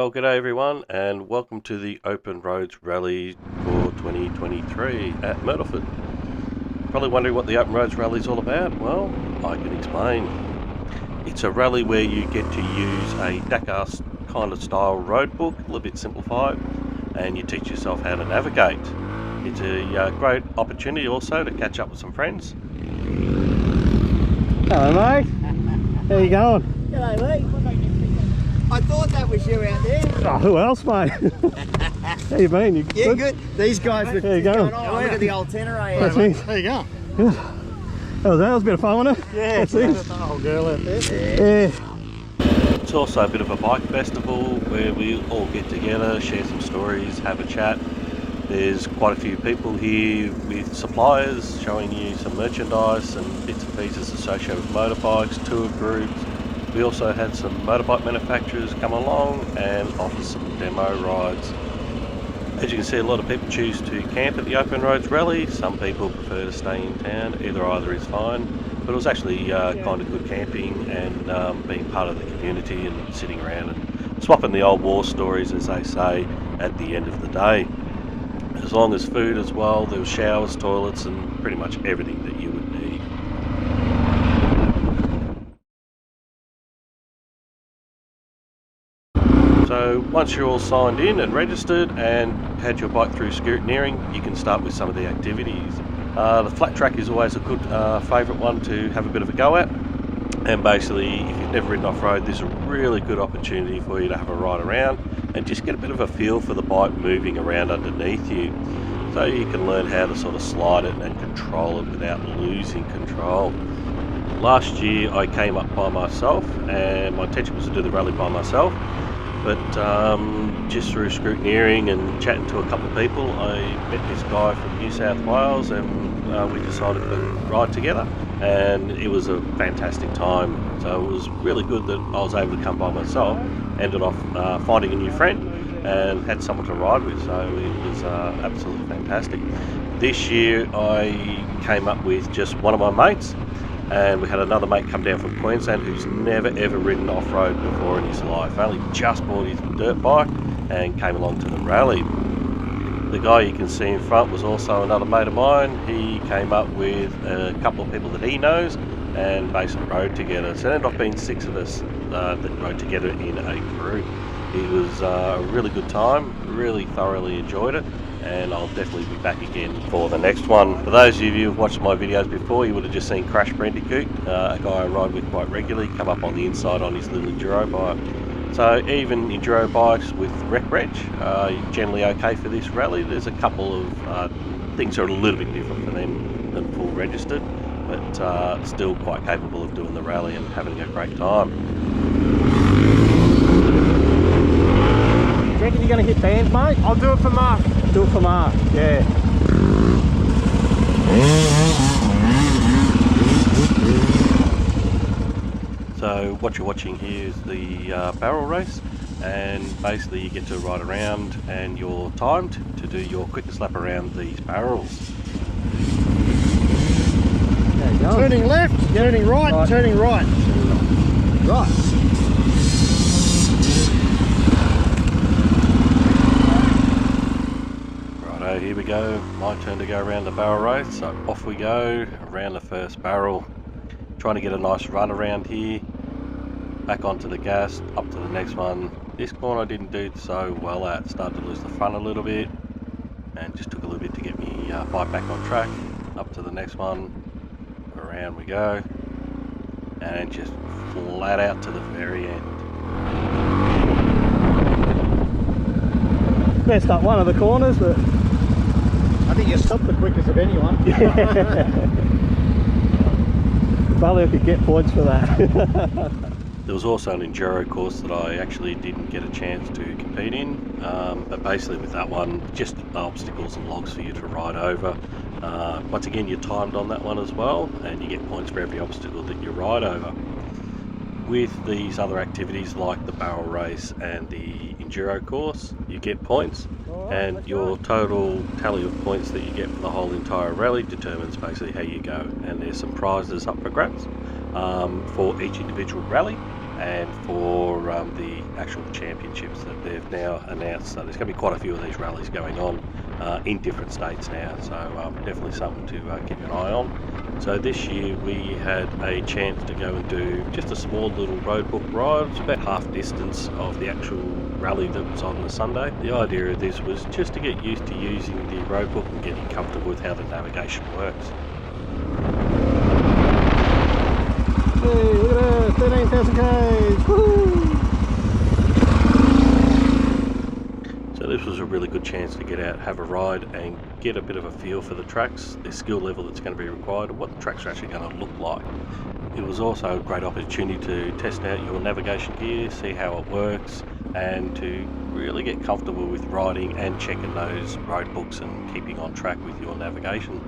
Well, g'day everyone, and welcome to the Open Roads Rally for 2023 at Myrtleford. Probably wondering what the Open Roads Rally is all about. Well, I can explain. It's a rally where you get to use a Dakar kind of style road book, a little bit simplified, and you teach yourself how to navigate. It's a great opportunity also to catch up with some friends. Hello mate, how you going? G'day mate. I thought that was you out there. Oh, who else mate? How you been? You Yeah, good. These guys are How you going? Oh, look at the old Tenere. That's me. There you go. Good. That was a bit of fun, wasn't it? Yeah, that's it. the whole girl out there. Yeah. It's also a bit of a bike festival where we all get together, share some stories, have a chat. There's quite a few people here with suppliers showing you some merchandise and bits and pieces associated with motorbikes, tour groups. We also had some motorbike manufacturers come along and offer some demo rides. As you can see, a lot of people choose to camp at the Open Roads Rally. Some people prefer to stay in town. Either is fine. But it was actually kind of good camping and being part of the community and sitting around and swapping the old war stories, as they say, at the end of the day. As long as food as well, there were showers, toilets and pretty much everything that you would need. So once you're all signed in and registered and had your bike through scrutineering, you can start with some of the activities. The flat track is always a good favourite one to have a bit of a go at. And basically, if you've never ridden off-road, this is a really good opportunity for you to have a ride around and just get a bit of a feel for the bike moving around underneath you. So you can learn how to sort of slide it and control it without losing control. Last year I came up by myself and my intention was to do the rally by myself. But just through scrutineering and chatting to a couple of people, I met this guy from New South Wales and we decided to ride together, and it was a fantastic time. So it was really good that I was able to come by myself. Ended off finding a new friend and had someone to ride with, so it was absolutely fantastic. This year I came up with just one of my mates, and we had another mate come down from Queensland who's never ever ridden off-road before in his life. Only just bought his dirt bike and came along to the rally. The guy you can see in front was also another mate of mine. He came up with a couple of people that he knows and basically rode together. So it ended up being 6 of us that rode together in a group. It was a really good time, really thoroughly enjoyed it, and I'll definitely be back again for the next one. For those of you who've watched my videos before, you would have just seen Crash Bandicoot, a guy I ride with quite regularly, come up on the inside on his little Enduro bike. So even Enduro bikes with rec reg are generally okay for this rally. There's a couple of things that are a little bit different for them than full registered, but still quite capable of doing the rally and having a great time. Do you reckon you're going to hit bands mate? I'll do it for Mark. Do it for Mark, yeah. So what you're watching here is the barrel race, and basically you get to ride around and you're timed to do your quickest lap around these barrels. There you go. Turning left, turning right, turning right. Right. Righto, here we go. My turn to go around the barrel race. So off we go around the first barrel. Trying to get a nice run around here. Back onto the gas, up to the next one. This corner I didn't do so well at. Started to lose the front a little bit and just took a little bit to get me bike back on track. Up to the next one. Around we go. And just flat out to the very end. Messed up one of the corners, but I think you stopped the quickest of anyone. probably I could get points for that. There was also an Enduro course that I actually didn't get a chance to compete in, but basically with that one, just obstacles and logs for you to ride over. Once again, you're timed on that one as well, and you get points for every obstacle that you ride over. With these other activities like the barrel race and the Enduro course, you get points, and your total tally of points that you get for the whole entire rally determines basically how you go. And there's some prizes up for grabs for each individual rally, and for the actual championships that they've now announced. So there's going to be quite a few of these rallies going on in different states now, so definitely something to keep an eye on. So this year we had a chance to go and do just a small little Roadbook ride. It's about half distance of the actual rally that was on the Sunday. The idea of this was just to get used to using the Roadbook and getting comfortable with how the navigation works. Hey, look at that, 13,000 Ks, woohoo! So this was a really good chance to get out, have a ride and get a bit of a feel for the tracks, the skill level that's going to be required and what the tracks are actually going to look like. It was also a great opportunity to test out your navigation gear, see how it works, and to really get comfortable with riding and checking those road books and keeping on track with your navigation.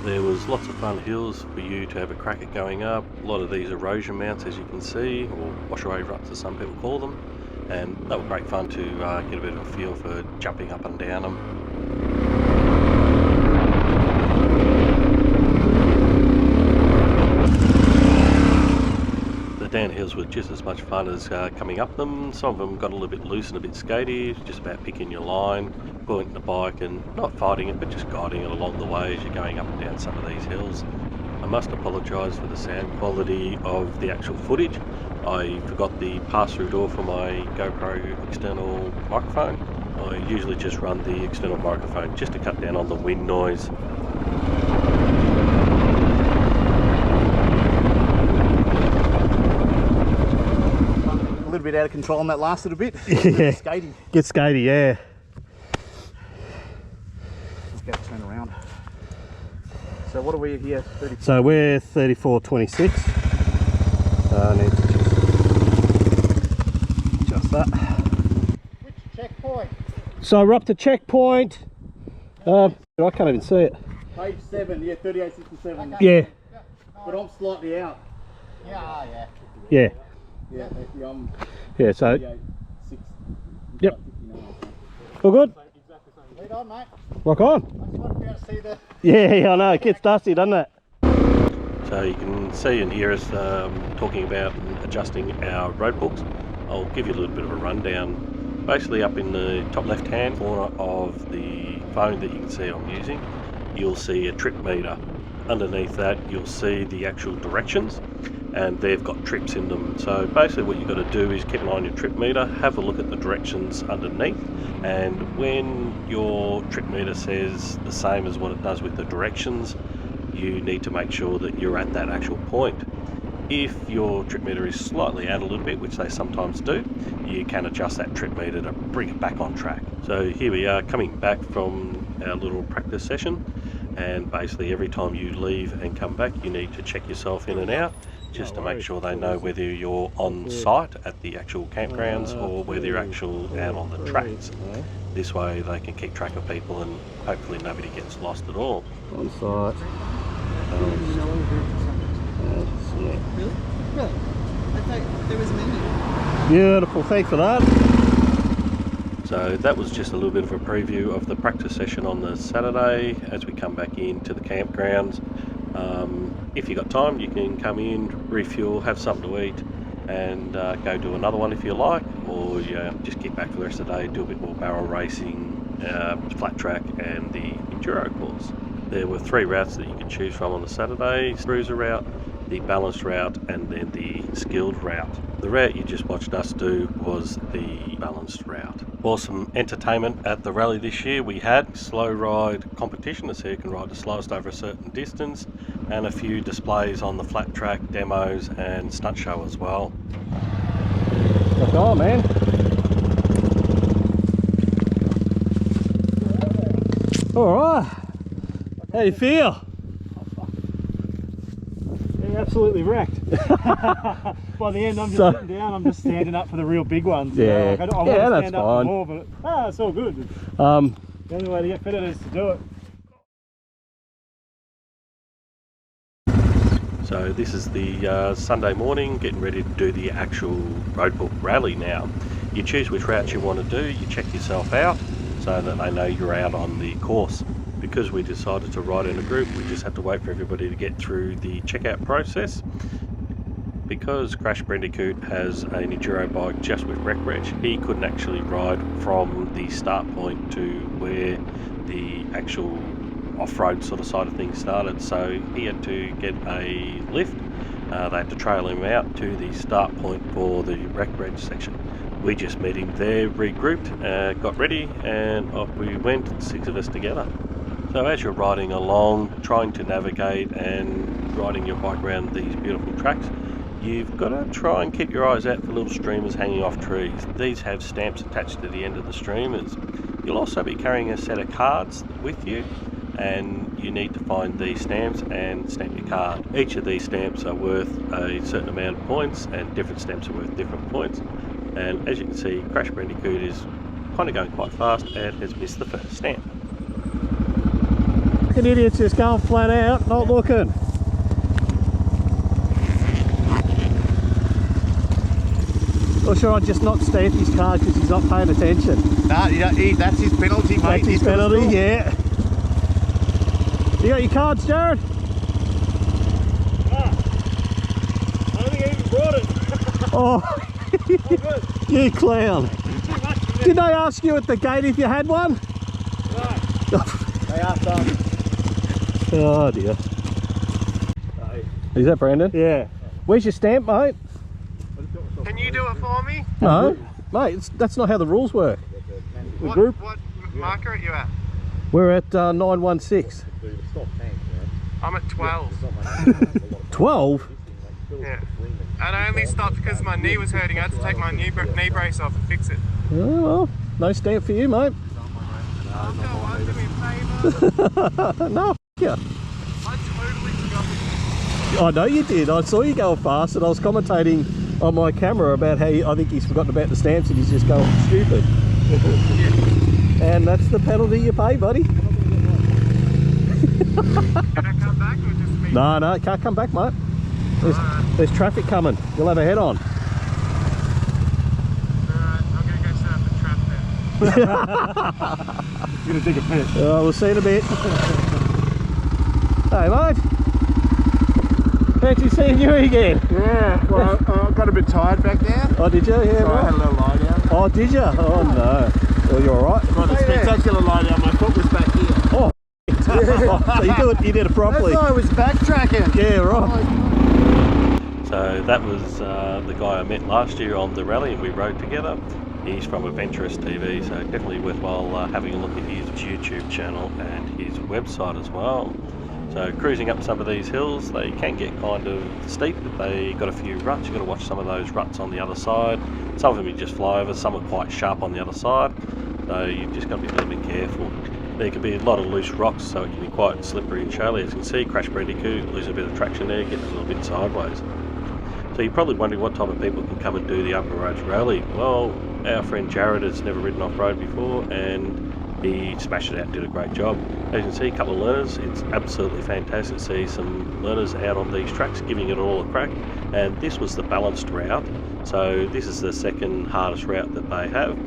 There was lots of fun hills for you to have a crack at going up. A lot of these erosion mounts, as you can see, or washaway ruts as some people call them, and they were great fun to get a bit of a feel for jumping up and down them. The downhills were just as much fun as coming up them. Some of them got a little bit loose and a bit skatey. It's just about picking your line, pulling the bike and not fighting it, but just guiding it along the way as you're going up and down some of these hills. I must apologise for the sound quality of the actual footage. I forgot the pass-through door for my GoPro external microphone. I usually just run the external microphone just to cut down on the wind noise. A little bit out of control and that lasted a bit. Yeah. Skating. Get skatey, yeah. Let's go turn around. So what are we here? 34. So we're 34.26. I need to just that. Which checkpoint? So we're up to checkpoint. I can't even see it. Page 7, yeah, 3867. Yeah, But I'm slightly out. yeah, Yeah, yeah. So 38, yep, all good. Lead on, mate. Rock on. I just want to be able to see the... Yeah, I know. It gets dusty, doesn't it? So you can see and hear us talking about adjusting our road books. I'll give you a little bit of a rundown. Basically up in the top left hand corner of the phone that you can see I'm using, you'll see a trip meter. Underneath that you'll see the actual directions, and they've got trips in them. So basically what you've got to do is keep an eye on your trip meter, have a look at the directions underneath, and when your trip meter says the same as what it does with the directions, you need to make sure that you're at that actual point. If your trip meter is slightly out a little bit, which they sometimes do, you can adjust that trip meter to bring it back on track. So here we are coming back from our little practice session, and basically every time you leave and come back you need to check yourself in and out just to make sure they know whether you're on site at the actual campgrounds or whether you're actually out on the tracks. This way they can keep track of people and hopefully nobody gets lost at all. On site. Really? Really? I thought there was a menu. Beautiful, thanks for that. So that was just a little bit of a preview of the practice session on the Saturday as we come back into the campgrounds. If you got time, you can come in, refuel, have something to eat, and go do another one if you like, or just get back for the rest of the day, do a bit more barrel racing, flat track and the Enduro course. There were 3 routes that you could choose from on the Saturday: cruiser route, the balanced route, and then the skilled route. The route you just watched us do was the balanced route. Awesome entertainment at the rally this year. We had slow ride competition to see who can ride the slowest over a certain distance, and a few displays on the flat track, demos and stunt show as well. Rock on, man. Alright. How do you feel? Absolutely wrecked. By the end, I'm just sitting down. I'm just standing up for the real big ones. Yeah, I want yeah, to that's stand up fine. for more, but it's all good. The only way to get fitter is to do it. So this is the Sunday morning, getting ready to do the actual Roadbook rally now. You choose which routes you want to do, you check yourself out so that they know you're out on the course. Because we decided to ride in a group, we just had to wait for everybody to get through the checkout process. Because Crash Bandicoot has an Enduro bike just with Rec Reg, he couldn't actually ride from the start point to where the actual off-road sort of side of things started, so he had to get a lift. They had to trail him out to the start point for the Rec Reg section. We just met him there, regrouped, got ready, and off we went, 6 of us together. So as you're riding along, trying to navigate and riding your bike around these beautiful tracks, you've got to try and keep your eyes out for little streamers hanging off trees. These have stamps attached to the end of the streamers. You'll also be carrying a set of cards with you, and you need to find these stamps and stamp your card. Each of these stamps are worth a certain amount of points, and different stamps are worth different points. And as you can see, Crash Bandicoot is kind of going quite fast and has missed the first stamp. Fucking idiots just going flat out, not looking. Or sure, I just not stamp his card because he's not paying attention. Nah, that's his penalty, mate. That's his penalty, yeah. You got your cards, Jared? I don't think I even brought it. Oh, you clown. Did I ask you at the gate if you had one? They are some. Oh dear. Is that Brandon? Yeah. Where's your stamp, mate? Can you do it for me? No, mate, that's not how the rules work. The group? What marker are you at? We're at 916. I'm at 12. 12? Yeah. And I only stopped because my knee was hurting. I had to take my knee brace off and fix it. Oh, well, no stamp for you, mate. Oh, no, do me a favour. No, yeah. I totally forgot. I know you did. I saw you going fast, and I was commentating on my camera about how I think he's forgotten about the stamps and he's just going stupid. And that's the penalty you pay, buddy. Can I come back or just me? No, no, can't come back, mate. There's traffic coming. You'll have a head on. Alright, I'm going to go set up a trap then. You're gonna take a piss. We'll see in a bit. Hey, mate. Fancy seeing you again. Yeah, well, I got a bit tired back there. Oh, did you? Yeah, So I had a right. little lie down. Oh, did you? Oh, no. Well, you're all right. Got a spectacular lie down. My foot was back here. Oh, so you did it properly. That's why I was backtracking. Yeah, right. So that was the guy I met last year on the rally, and we rode together. He's from Adventurous TV, so definitely worthwhile having a look at his YouTube channel and his website as well. So cruising up some of these hills, they can get kind of steep, but they got a few ruts. You've got to watch some of those ruts on the other side. Some of them you just fly over, some are quite sharp on the other side, so you've just got to be a little bit careful. There can be a lot of loose rocks, so it can be quite slippery and shallow. As you can see, Crash Bandicoot, losing a bit of traction there, getting a little bit sideways. So you're probably wondering what type of people can come and do the Upper Roads Rally. Well, our friend Jared has never ridden off-road before, and he smashed it out and did a great job. As you can see, a couple of learners. It's absolutely fantastic to see some learners out on these tracks giving it all a crack. And this was the balanced route, so this is the second hardest route that they have.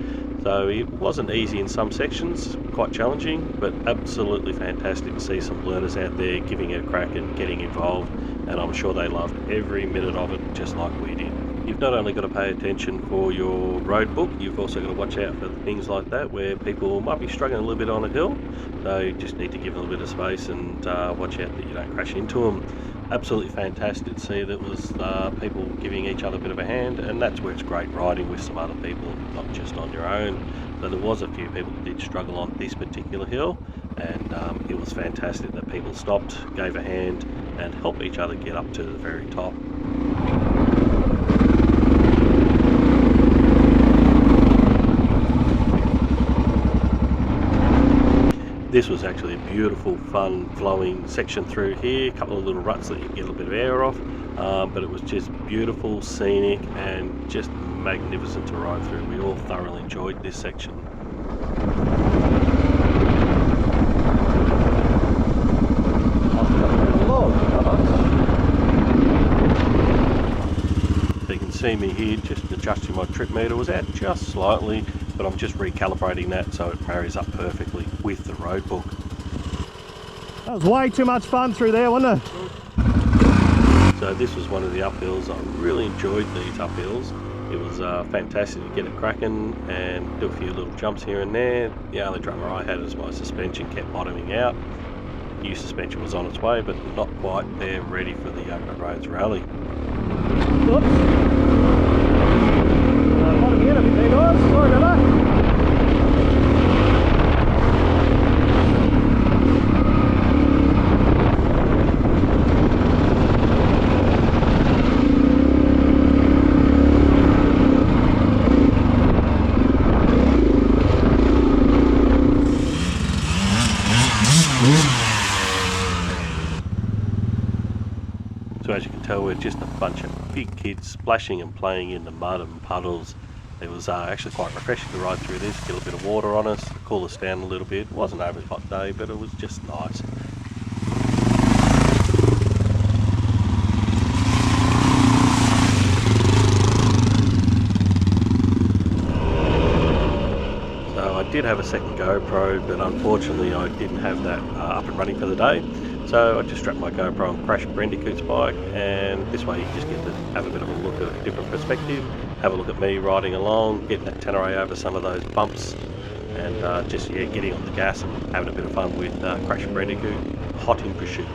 So it wasn't easy in some sections, quite challenging, but absolutely fantastic to see some learners out there giving it a crack and getting involved, and I'm sure they loved every minute of it just like we did. You've not only got to pay attention for your road book, you've also got to watch out for things like that where people might be struggling a little bit on a hill, so you just need to give them a bit of space and watch out that you don't crash into them. Absolutely fantastic to see that was people giving each other a bit of a hand, and that's where it's great riding with some other people, not just on your own. So there was a few people that did struggle on this particular hill, and it was fantastic that people stopped, gave a hand, and helped each other get up to the very top. This was actually a beautiful, fun, flowing section through here. A couple of little ruts that you can get a little bit of air off, but it was just beautiful, scenic, and just magnificent to ride through. We all thoroughly enjoyed this section. So you can see me here just adjusting my trip meter. Was out just slightly, but I'm just recalibrating that so it marries up perfectly with the Roadbook. That was way too much fun through there, wasn't it? So this was one of the uphills. I really enjoyed these uphills. It was fantastic to get it cracking and do a few little jumps here and there. The only drama I had is my suspension kept bottoming out. New suspension was on its way, but not quite there ready for the Open Roads Rally. Oops. Bottom here a bit there, guys. Sorry about that. So as you can tell, we're just a bunch of big kids splashing and playing in the mud and puddles. It was actually quite refreshing to ride through this, get a bit of water on us, cool us down a little bit. It wasn't an overly hot day, but it was just nice. So I did have a second GoPro, but unfortunately I didn't have that up and running for the day. So I just strapped my GoPro on Crash Bandicoot's bike, and this way you just get to have a bit of a look at a different perspective, have a look at me riding along, getting that Tenere over some of those bumps, and just getting on the gas and having a bit of fun with Crash Bandicoot, hot in pursuit.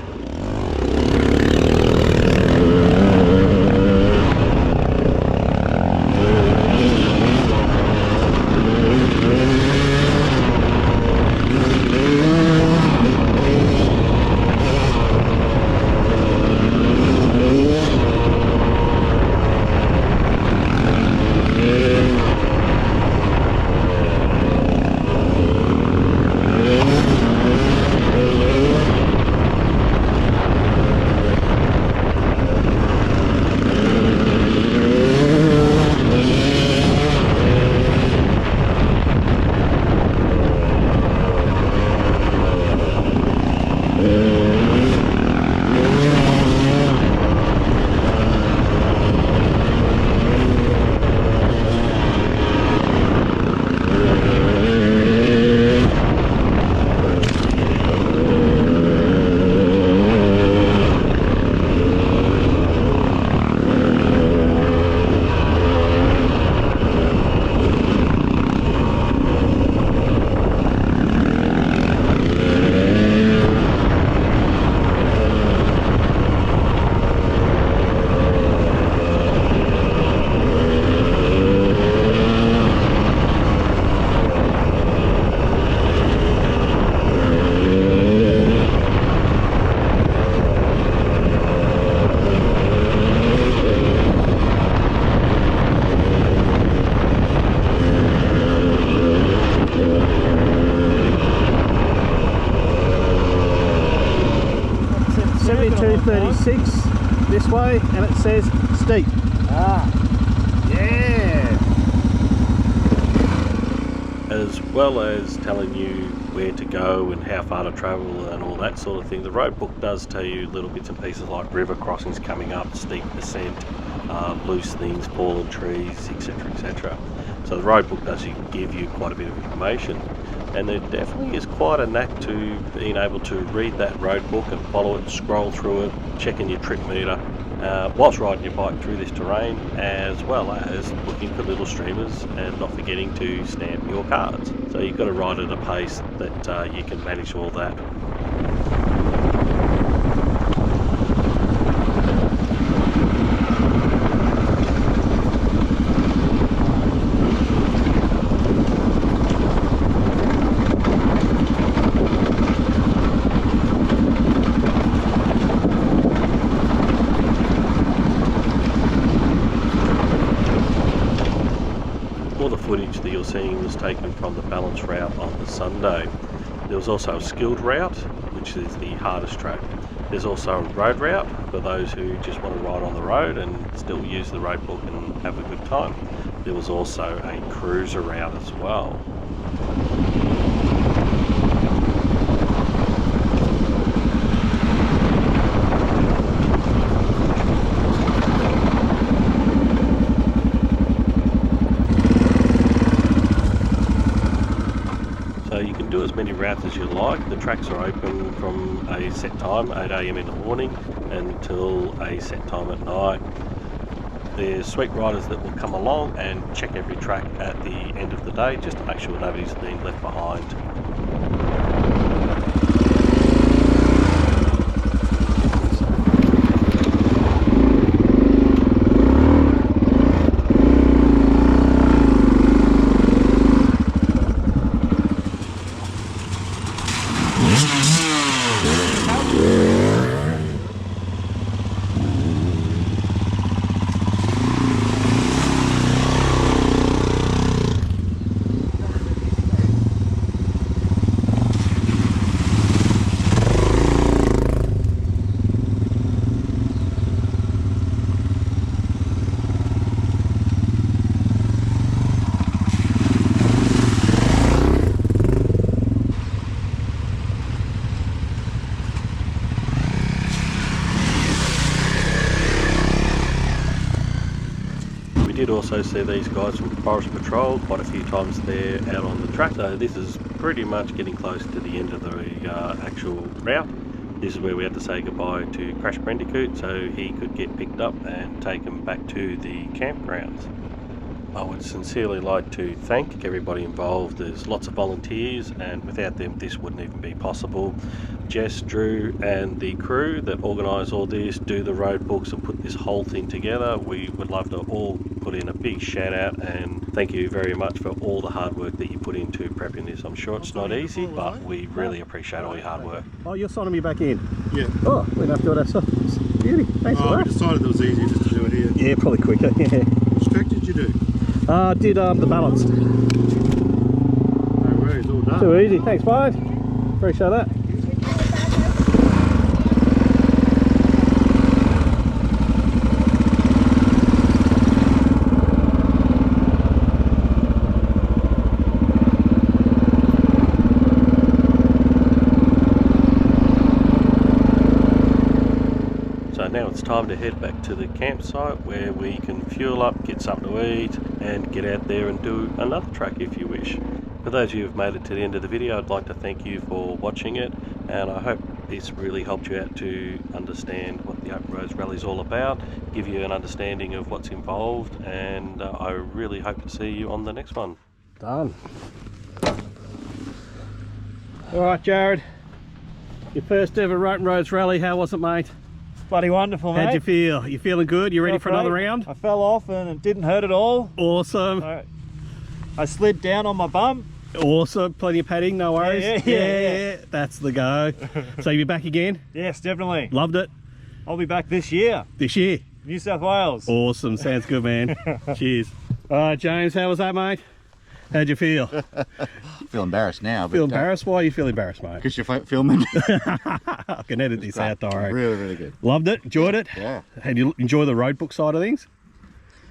This way, and it says steep. Yeah. As well as telling you where to go and how far to travel and all that sort of thing, the Roadbook does tell you little bits and pieces like river crossings coming up, steep descent, loose things, fallen trees, etc, etc. So the Roadbook does give you quite a bit of information, and there definitely is quite a knack to being able to read that Roadbook and follow it, scroll through it, checking your trip meter whilst riding your bike through this terrain, as well as looking for little streamers and not forgetting to stamp your cards. So you've got to ride at a pace that you can manage all that. All the footage that you're seeing was taken from the balance route on the Sunday. There was also a skilled route, which is the hardest track. There's also a road route for those who just want to ride on the road and still use the Roadbook and have a good time. There was also a cruiser route as well. many routes as you like. The tracks are open from a set time, 8 AM in the morning, until a set time at night. There's sweet riders that will come along and check every track at the end of the day just to make sure nobody's been left behind. We did also see these guys from Forest Patrol quite a few times there out on the track. So this is pretty much getting close to the end of the actual route. This is where we had to say goodbye to Crash Bandicoot so he could get picked up and taken back to the campgrounds. I would sincerely like to thank everybody involved. There's lots of volunteers, and without them this wouldn't even be possible. Jess, Drew and the crew that organise all this, do the road books and put this whole thing together, we would love to all put in a big shout out and thank you very much for all the hard work that you put into prepping this. I'm sure it's not easy, but we really appreciate all your hard work. Oh, you're signing me back in? Yeah. Oh, we don't have to do it ourselves. Beauty. Thanks for We that. decided it was easier just to do it here. Yeah, probably quicker. Yeah. Which track did you do? Did the balanced. No worries, all done. Too easy. Thanks, bud. Appreciate that. So now it's time to head back to the campsite where we can fuel up, get something to eat and get out there and do another track if you wish. For those of you who've made it to the end of the video, I'd like to thank you for watching it, and I hope this really helped you out to understand what the Open Roads Rally is all about, give you an understanding of what's involved, and I really hope to see you on the next one. Done. All right, Jared. Your first ever Open Roads Rally. How was it, mate? Bloody wonderful, mate. How'd you feel? You feeling good? You ready Felt for another great. round? I fell off and it didn't hurt at all. Awesome. I slid down on my bum. Awesome. Plenty of padding, no worries. Yeah. That's the go. So you'll be back again? Yes, definitely. Loved it? I'll be back this year. This year? New South Wales. Awesome. Sounds good, man. Cheers. All right, James, how was that, mate? How'd you feel? I feel embarrassed now. Feel embarrassed? Why you feel embarrassed, mate? Because you're filming. I can edit this out, don't worry. Really, really good. Loved it? Enjoyed it? Yeah. Had you enjoy the roadbook side of things?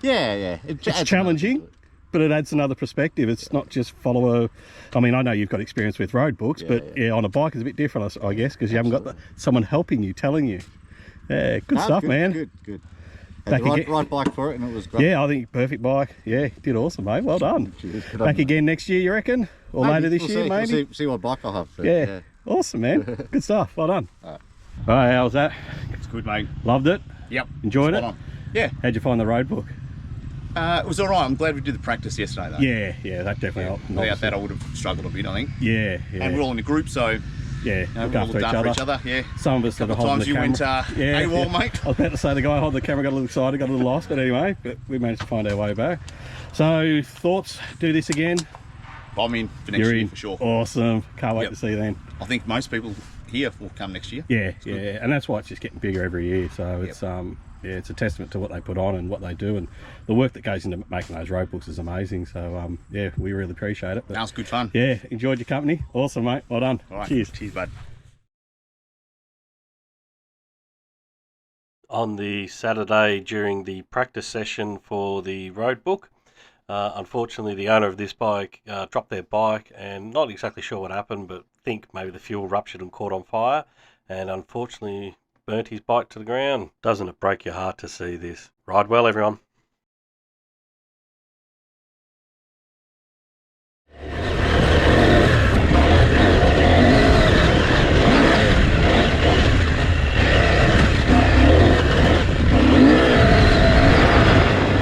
Yeah. It's challenging, but it adds another perspective. It's not just follow I mean, I know you've got experience with road books, but on a bike it's a bit different, I guess, because you haven't got someone helping you, telling you. Yeah, good stuff, man. Good. Back Had the again. right bike for it, and it was great. Yeah, I think perfect bike. Yeah, did awesome, mate. Well done. Cheers, good Back on you. again next year, you reckon? Or Maybe. later this We'll year, see. maybe? We'll see what bike I'll have. But, Yeah. Awesome, man. Good stuff. Well done. All right. All right, how was that? It's good, mate. Loved it? Yep. Enjoyed Spot it? on. Yeah. How'd you find the road book? It was all right. I'm glad we did the practice yesterday, though. Yeah, that definitely helped. Without that, I would have struggled a bit, I think. Yeah. And we're all in a group, so yeah, we look all after looked each other. Yeah. Some of us that are Couple holding times the you camera. went AWOL, mate. I was about to say the guy holding the camera got a little excited, got a little lost, but anyway, we managed to find our way back. So, thoughts? Do this again? I'm in for next You're year, in. for sure. Awesome. Can't wait Yep. to see you then. I think most people here will come next year. Yeah, and that's why it's just getting bigger every year. So it's it's a testament to what they put on and what they do, and the work that goes into making those road books is amazing. So yeah, we really appreciate it. But, That was good fun. yeah, enjoyed your company. Awesome, mate. Well done. All right. Cheers. Cheers, bud. On the Saturday during the practice session for the road book, unfortunately the owner of this bike dropped their bike, and not exactly sure what happened, but think maybe the fuel ruptured and caught on fire, and unfortunately burnt his bike to the ground. Doesn't it break your heart to see this? Ride well, everyone.